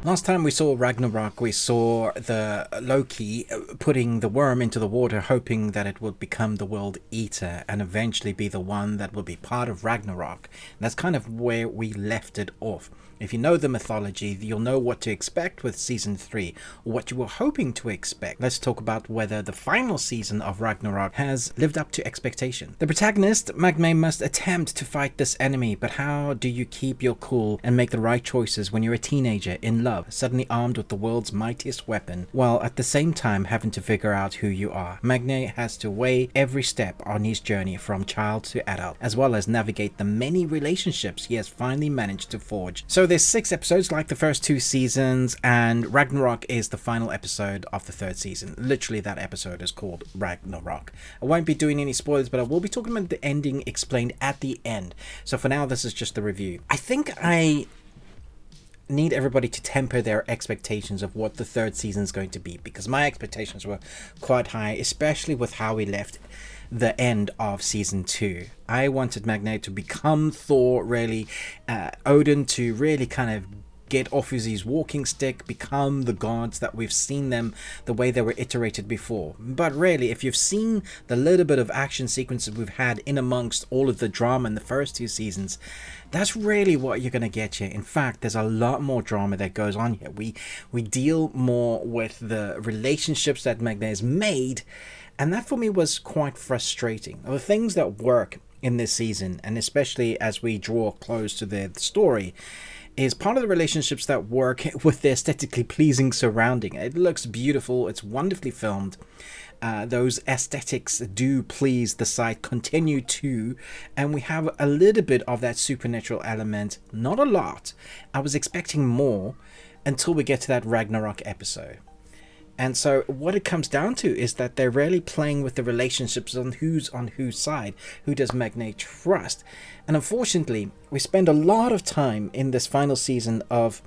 Last time we saw Ragnarok, we saw the Loki putting the worm into the water, hoping that it would become the world eater and eventually be the one that will be part of Ragnarok. And that's kind of where we left it off. If you know the mythology, you'll know what to expect with season 3, or what you were hoping to expect. Let's talk about whether the final season of Ragnarok has lived up to expectation. The protagonist, Magne, must attempt to fight this enemy, but how do you keep your cool and make the right choices when you're a teenager in love, suddenly armed with the world's mightiest weapon, while at the same time having to figure out who you are? Magne has to weigh every step on his journey from child to adult, as well as navigate the many relationships he has finally managed to forge. So there's 6 episodes like the first 2 seasons, and Ragnarok is the final episode of the 3rd season. Literally, that episode is called Ragnarok. I won't be doing any spoilers, but I will be talking about the ending explained at the end. So for now, this is just the review. I think I need everybody to temper their expectations of what the 3rd season is going to be, because my expectations were quite high, especially with how we left the end of season 2. I wanted Magne to become Thor, really, Odin to really kind of get off his walking stick, become the gods that we've seen them the way they were iterated before. But really, if you've seen the little bit of action sequences we've had in amongst all of the drama in the first 2 seasons, that's really what you're going to get here. In fact, there's a lot more drama that goes on here. We deal more with the relationships that Magne has made, and that for me was quite frustrating. The things that work in this season, and especially as we draw close to the story, is part of the relationships that work with the aesthetically pleasing surrounding. It looks beautiful, it's wonderfully filmed. Those aesthetics do please the sight, continue to, and we have a little bit of that supernatural element. Not a lot. I was expecting more until we get to that Ragnarok episode. And so what it comes down to is that they're really playing with the relationships on whose side. Who does Magne trust? And unfortunately, we spend a lot of time in this final season of...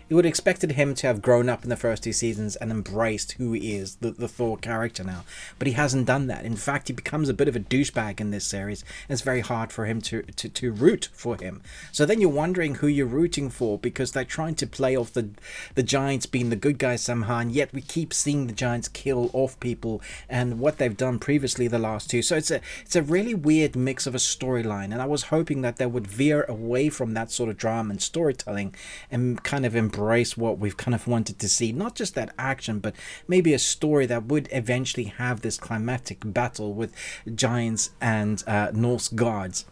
You would have expected him to have grown up in the first 2 seasons and embraced who he is, the Thor character now. But he hasn't done that. In fact, he becomes a bit of a douchebag in this series. And it's very hard for him to root for him. So then you're wondering who you're rooting for, because they're trying to play off the Giants being the good guys somehow. And yet we keep seeing the Giants kill off people and what they've done previously the last 2. So it's a really weird mix of a storyline. And I was hoping that they would veer away from that sort of drama and storytelling and kind of embrace what we've kind of wanted to see. Not just that action, but maybe a story that would eventually have this climactic battle with giants and Norse gods.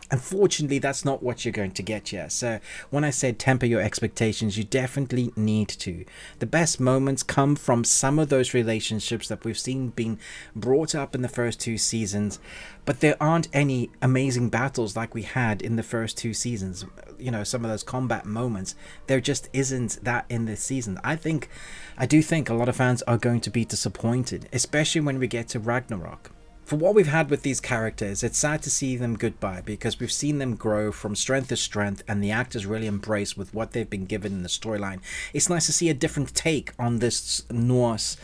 Unfortunately, that's not what you're going to get here. So when I said temper your expectations, you definitely need to. The best moments come from some of those relationships that we've seen being brought up in the first 2 seasons, but there aren't any amazing battles like we had in the first 2 seasons. You know, some of those combat moments, there just isn't that in this season. I do think a lot of fans are going to be disappointed, especially when we get to Ragnarok. For what we've had with these characters, it's sad to see them goodbye, because we've seen them grow from strength to strength and the actors really embrace with what they've been given in the storyline. It's nice to see a different take on this Norse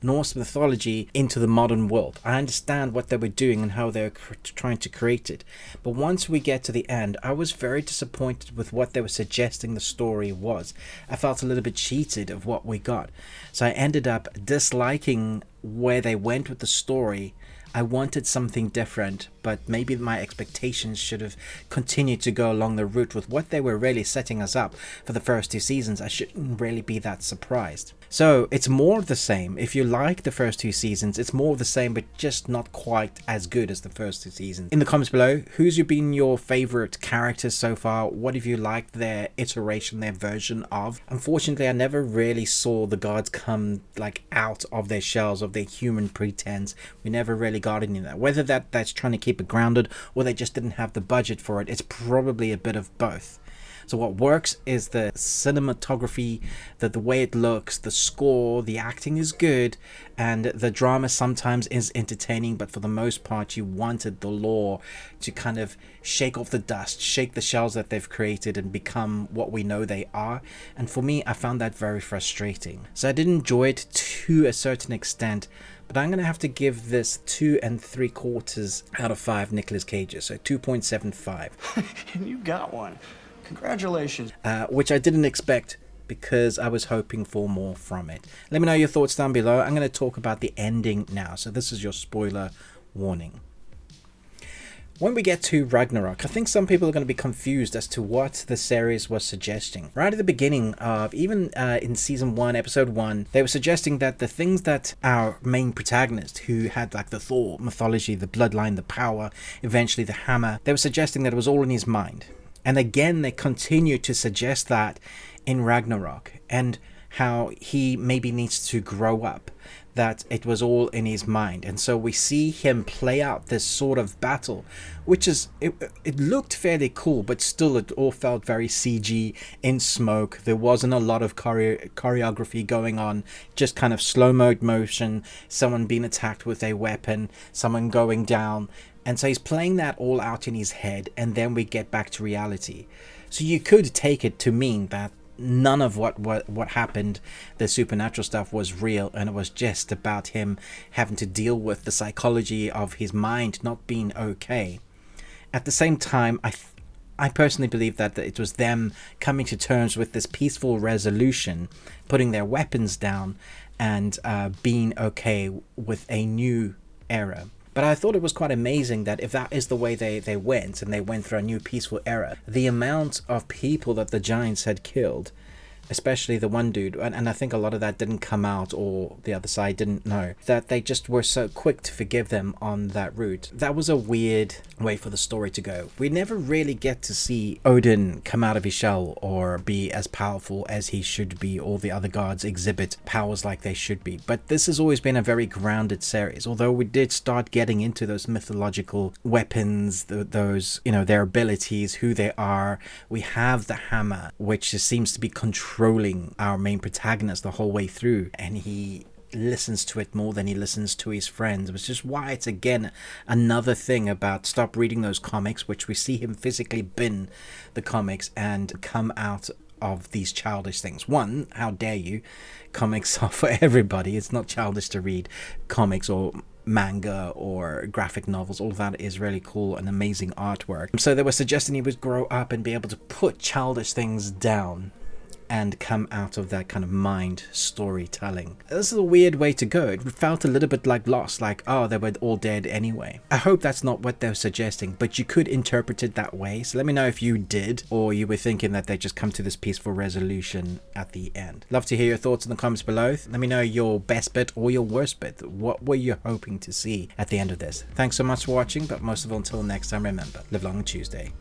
mythology into the modern world. I understand what they were doing and how they're trying to create it. But once we get to the end, I was very disappointed with what they were suggesting the story was. I felt a little bit cheated of what we got. So I ended up disliking where they went with the story. I wanted something different, but maybe my expectations should have continued to go along the route with what they were really setting us up for the first 2 seasons. I shouldn't really be that surprised. So it's more of the same. If you like the first 2 seasons, it's more of the same, but just not quite as good as the first 2 seasons. In the comments below, who's been your favorite characters so far? What have you liked their iteration, their version of? Unfortunately, I never really saw the gods come like out of their shells, of their human pretense. We never really got any of that. Whether that's trying to keep it grounded or they just didn't have the budget for it, it's probably a bit of both. So what works is the cinematography, the way it looks, the score, the acting is good, and the drama sometimes is entertaining, but for the most part you wanted the lore to kind of shake off the dust, shake the shells that they've created and become what we know they are. And for me, I found that very frustrating. So I did enjoy it to a certain extent, but I'm going to have to give this 2 3/4 out of 5 Nicolas Cages, so 2.75. You got one. Congratulations. Which I didn't expect because I was hoping for more from it. Let me know your thoughts down below. I'm going to talk about the ending now, so this is your spoiler warning. When we get to Ragnarok, I think some people are going to be confused as to what the series was suggesting. Right at the beginning of, even in Season 1, Episode 1, they were suggesting that the things that our main protagonist, who had like the Thor mythology, the bloodline, the power, eventually the hammer, they were suggesting that it was all in his mind. And again, they continue to suggest that in Ragnarok, and how he maybe needs to grow up, that it was all in his mind. And so we see him play out this sort of battle, which is, it looked fairly cool, but still it all felt very CG, in smoke. There wasn't a lot of choreography going on, just kind of slow motion, someone being attacked with a weapon, someone going down. And so he's playing that all out in his head, and then we get back to reality. So you could take it to mean that none of what happened, the supernatural stuff, was real, and it was just about him having to deal with the psychology of his mind not being okay. At the same time, I personally believe that it was them coming to terms with this peaceful resolution, putting their weapons down, and being okay with a new era. But I thought it was quite amazing that if that is the way they went, and they went through a new peaceful era, the amount of people that the giants had killed, especially the one dude, and I think a lot of that didn't come out, or the other side didn't know, that they just were so quick to forgive them on that route. That was a weird way for the story to go. We never really get to see Odin come out of his shell or be as powerful as he should be, or the other gods exhibit powers like they should be. But this has always been a very grounded series, although we did start getting into those mythological weapons, those, you know, their abilities, who they are. We have the hammer, which seems to be controlling our main protagonist the whole way through, and he listens to it more than he listens to his friends, which is why it's again another thing about stop reading those comics, which we see him physically bin the comics and come out of these childish things. One, how dare you? Comics are for everybody. It's not childish to read comics or manga or graphic novels. All of that is really cool and amazing artwork. So they were suggesting he would grow up and be able to put childish things down and come out of that kind of mind storytelling. This is a weird way to go. It felt a little bit like Lost, like, oh, they were all dead anyway. I hope that's not what they're suggesting, but you could interpret it that way. So let me know if you did, or you were thinking that they just come to this peaceful resolution at the end. Love to hear your thoughts in the comments below. Let me know your best bit or your worst bit. What were you hoping to see at the end of this? Thanks so much for watching, but most of all, until next time, remember, live long on Tuesday.